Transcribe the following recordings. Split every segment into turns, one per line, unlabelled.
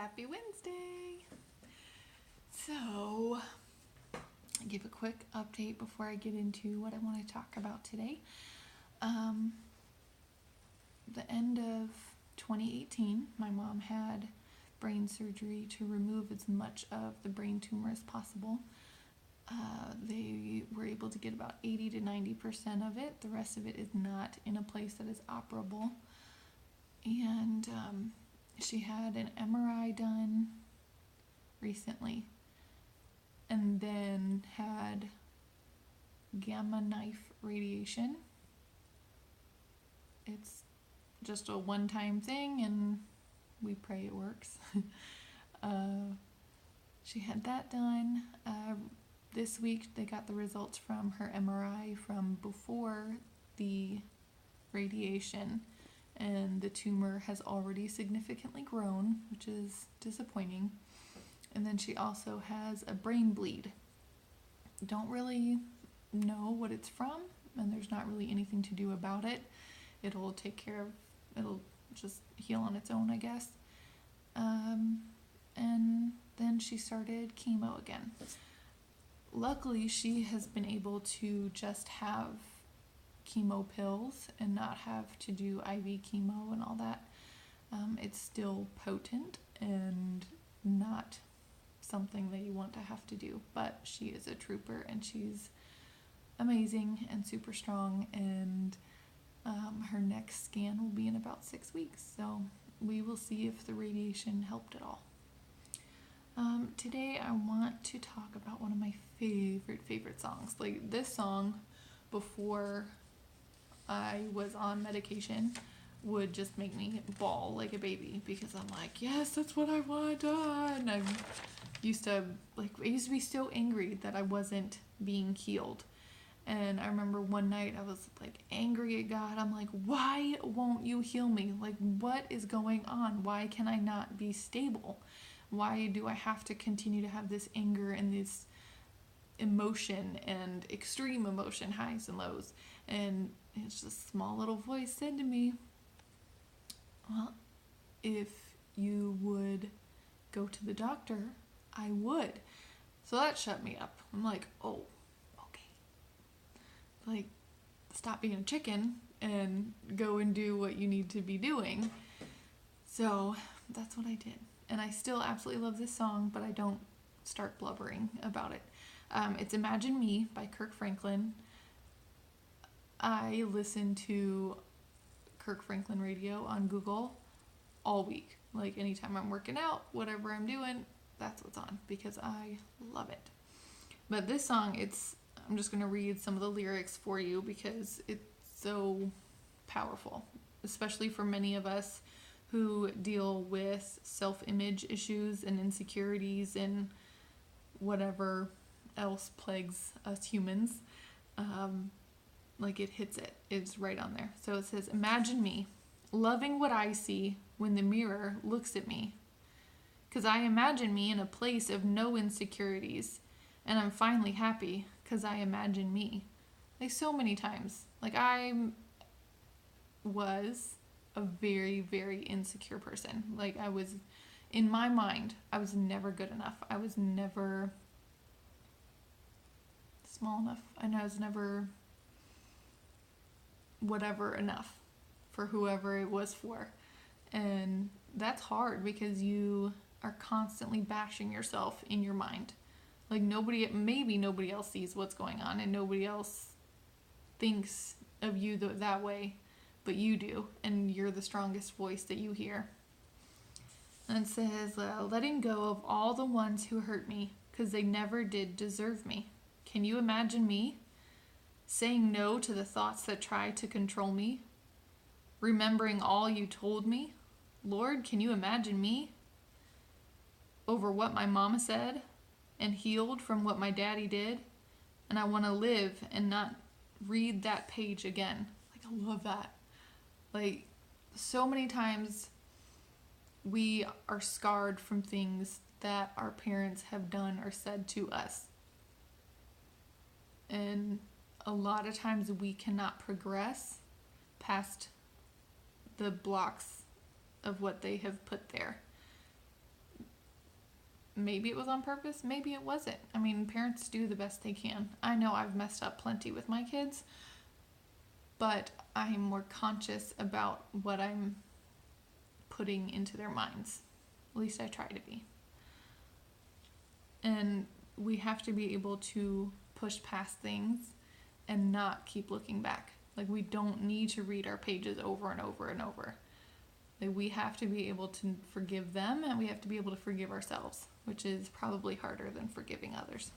Happy Wednesday! So, I'll give a quick update before I get into what I want to talk about today. The end of 2018, my mom had brain surgery to remove as much of the brain tumor as possible. They were able to get about 80 to 90% of it. The rest of it is not in a place that is operable. And she had an MRI done recently and then had gamma knife radiation. It's just a one-time thing and we pray it works. She had that done. This week they got the results from her MRI from before the radiation, and the tumor has already significantly grown, which is disappointing. And then she also has a brain bleed. Don't really know what it's from, and there's not really anything to do about it. It'll just heal on its own, I guess. And then she started chemo again. Luckily, she has been able to just have chemo pills and not have to do IV chemo and all that. It's still potent and not something that you want to have to do, but she is a trooper and she's amazing and super strong, and her next scan will be in about 6 weeks, so we will see if the radiation helped at all. Today I want to talk about one of my favorite songs. Like, this song before I was on medication would just make me bawl like a baby, because I'm like, yes, that's what I want done. I used to be so angry that I wasn't being healed. And I remember one night I was like angry at God. I'm like, why won't you heal me? Like, what is going on? Why can I not be stable? Why do I have to continue to have this anger and this emotion and extreme emotion, highs and lows? And it's just a small little voice said to me, well, if you would go to the doctor, I would. So that shut me up. I'm like, oh, okay. Like, stop being a chicken and go and do what you need to be doing. So that's what I did. And I still absolutely love this song, but I don't start blubbering about it. It's Imagine Me by Kirk Franklin. I listen to Kirk Franklin radio on Google all week. Like, anytime I'm working out, whatever I'm doing, that's what's on, because I love it. But this song, I'm just going to read some of the lyrics for you because it's so powerful, especially for many of us who deal with self-image issues and insecurities and whatever else plagues us humans. It hits it. It's right on there. So it says, imagine me loving what I see when the mirror looks at me. 'Cause I imagine me in a place of no insecurities, and I'm finally happy 'cause I imagine me. Like, so many times. Like, I was a very, very insecure person. Like, in my mind, I was never good enough. I was never small enough. And I was never whatever enough for whoever it was for. And that's hard because you are constantly bashing yourself in your mind. Like, maybe nobody else sees what's going on and nobody else thinks of you that way, but you do, and you're the strongest voice that you hear. And it says, letting go of all the ones who hurt me because they never did deserve me. Can you imagine me saying no to the thoughts that try to control me? Remembering all you told me? Lord, can you imagine me over what my mama said and healed from what my daddy did? And I want to live and not read that page again. Like, I love that. Like, so many times we are scarred from things that our parents have done or said to us. And a lot of times we cannot progress past the blocks of what they have put there. maybe it was on purpose, maybe it wasn't. I mean, parents do the best they can. I know I've messed up plenty with my kids, but I'm more conscious about what I'm putting into their minds. At least I try to be. And we have to be able to push past things and not keep looking back. Like, we don't need to read our pages over and over and over. Like, we have to be able to forgive them, and we have to be able to forgive ourselves, which is probably harder than forgiving others.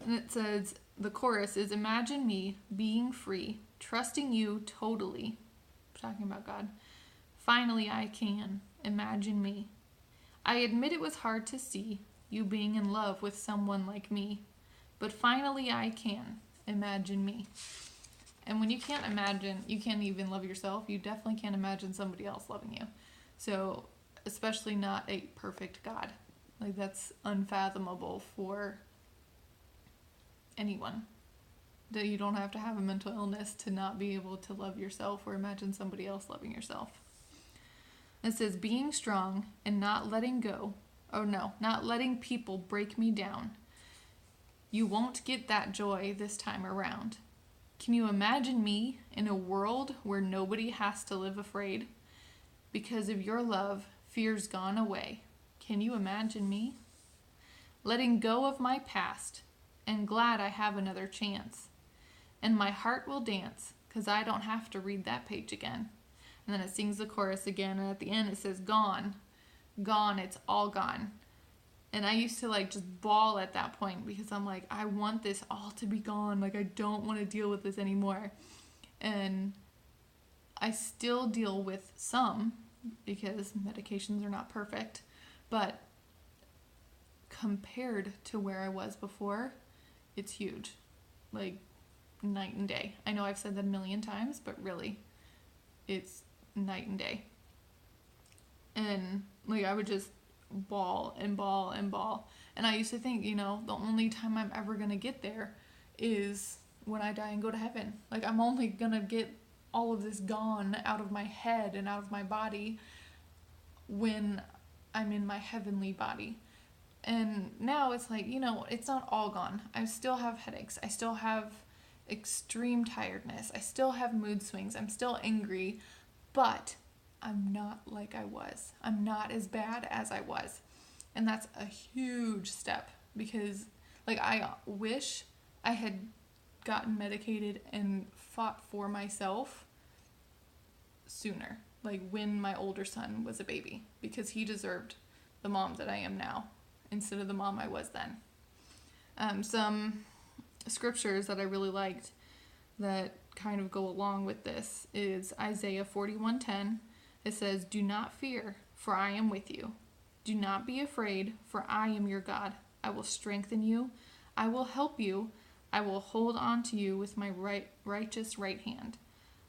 And it says, the chorus is, imagine me being free, trusting you totally. Talking about God. Finally, I can. Imagine me. I admit it was hard to see you being in love with someone like me, but finally I can. Imagine me. And when you can't imagine, you can't even love yourself, you definitely can't imagine somebody else loving you. So, especially not a perfect God. Like, that's unfathomable for anyone. That you don't have to have a mental illness to not be able to love yourself or imagine somebody else loving yourself. It says, being strong and not letting go. Oh no, not letting people break me down. You won't get that joy this time around. Can you imagine me in a world where nobody has to live afraid? Because of your love, fear's gone away. Can you imagine me? Letting go of my past and glad I have another chance. And my heart will dance because I don't have to read that page again. And then it sings the chorus again, and at the end it says, gone, gone, it's all gone. And I used to like just bawl at that point because I'm like, I want this all to be gone. Like, I don't want to deal with this anymore. And I still deal with some because medications are not perfect. But compared to where I was before, it's huge. Like, night and day. I know I've said that a million times, but really, it's night and day. And like, I would just bawl and bawl and bawl. And I used to think, the only time I'm ever gonna get there is when I die and go to heaven. Like, I'm only gonna get all of this gone out of my head and out of my body when I'm in my heavenly body. And now it's like, it's not all gone. I still have headaches. I still have extreme tiredness. I still have mood swings. I'm still angry, but I'm not like I was. I'm not as bad as I was. And that's a huge step because, like, I wish I had gotten medicated and fought for myself sooner. Like, when my older son was a baby, because he deserved the mom that I am now instead of the mom I was then. Some scriptures that I really liked that kind of go along with this is Isaiah 41:10. It says, do not fear, for I am with you. Do not be afraid, for I am your God. I will strengthen you. I will help you. I will hold on to you with my righteous right hand.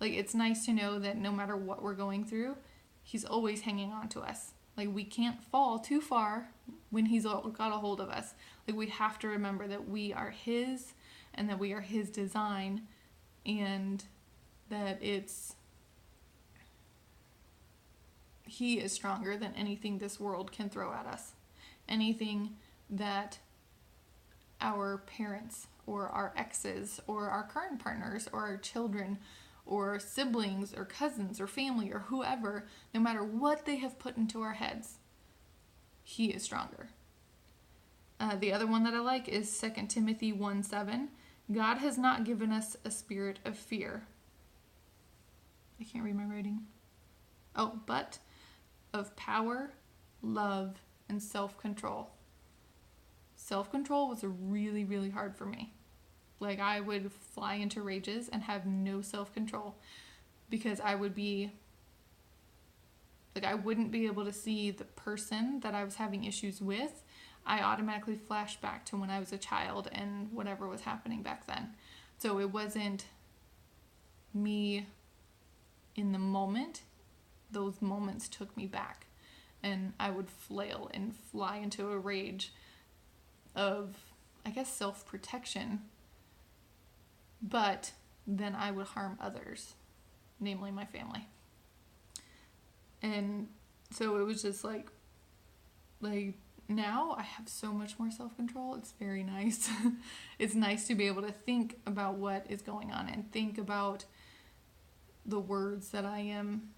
Like, it's nice to know that no matter what we're going through, he's always hanging on to us. Like, we can't fall too far when he's got a hold of us. Like, we have to remember that we are his and that we are his design, and that he is stronger than anything this world can throw at us. Anything that our parents or our exes or our current partners or our children or siblings or cousins or family or whoever, no matter what they have put into our heads, he is stronger. The other one that I like is 2 Timothy 1:7. God has not given us a spirit of fear. I can't read my writing. But of power, love, and self-control. Self-control was really, really hard for me. Like, I would fly into rages and have no self-control because I would be, like, I wouldn't be able to see the person that I was having issues with. I automatically flashed back to when I was a child and whatever was happening back then. So it wasn't me in the moment. Those moments took me back, and I would flail and fly into a rage of, I guess, self-protection, but then I would harm others, namely my family. And so it was just like now I have so much more self-control. It's very nice. It's nice to be able to think about what is going on and think about the words that I am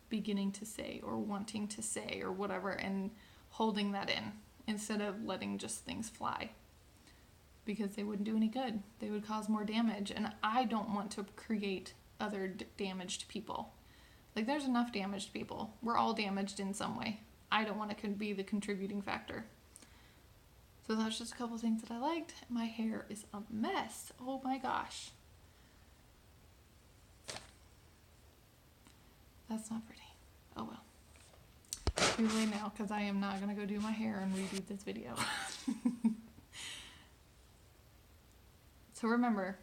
beginning to say or wanting to say or whatever, and holding that in instead of letting just things fly, because they wouldn't do any good. They would cause more damage, and I don't want to create other damaged people. Like, there's enough damaged people. We're all damaged in some way. I don't want to be the contributing factor. So that's just a couple things that I liked. My hair is a mess. Oh my gosh. That's not pretty. Oh well. Too late now, because I am not going to go do my hair and redo this video. So remember,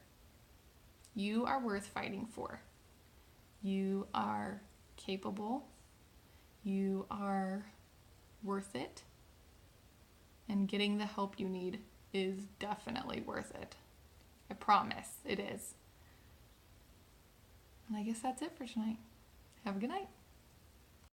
you are worth fighting for. You are capable. You are worth it. And getting the help you need is definitely worth it. I promise it is. And I guess that's it for tonight. Have a good night.